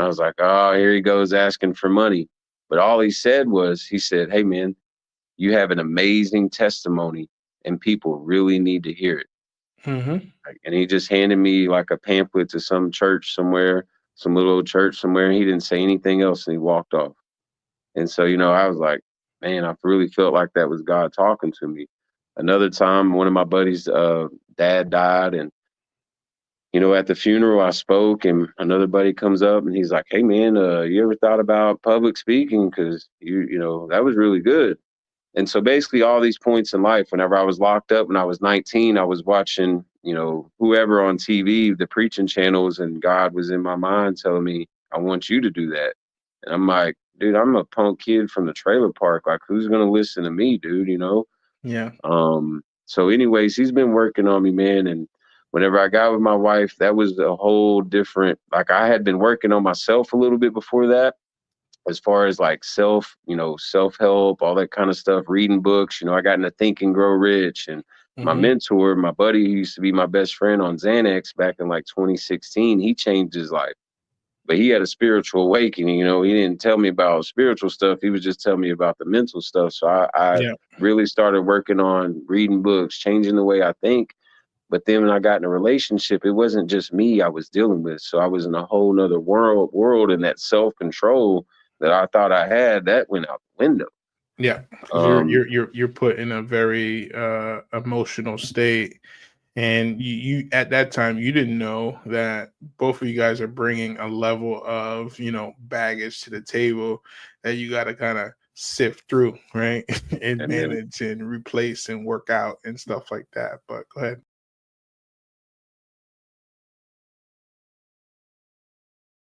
I was like, oh, here he goes asking for money. But all he said was, he said, hey, man, you have an amazing testimony and people really need to hear it. Mm-hmm. And he just handed me like a pamphlet to some church somewhere, some little old church somewhere. And he didn't say anything else and he walked off. And so, I was like, man, I really felt like that was God talking to me. Another time, one of my buddies' dad died, and at the funeral, I spoke, and another buddy comes up and he's like, "Hey, man, you ever thought about public speaking? Because that was really good." And so, basically, all these points in life, whenever I was locked up when I was 19, I was watching, whoever on TV, the preaching channels, and God was in my mind telling me, "I want you to do that." And I'm like, dude, I'm a punk kid from the trailer park. Like, who's gonna listen to me, dude? Yeah. So anyways, he's been working on me, man. And whenever I got with my wife, that was a whole different, like I had been working on myself a little bit before that, as far as like self-help, all that kind of stuff, reading books. I got into Think and Grow Rich, and my Mm-hmm. mentor, my buddy who used to be my best friend on Xanax back in like 2016, he changed his life. But he had a spiritual awakening. He didn't tell me about spiritual stuff. He was just telling me about the mental stuff. So I Yeah. really started working on reading books, changing the way I think. But then when I got in a relationship, it wasn't just me I was dealing with. So I was in a whole nother world, and that self control that I thought I had, that went out the window. Yeah. Because you're Um, you're you're you're put in a very emotional state. And you at that time you didn't know that both of you guys are bringing a level of baggage to the table that you got to kind of sift through, right? And and then manage and replace and work out and stuff like that. But go ahead.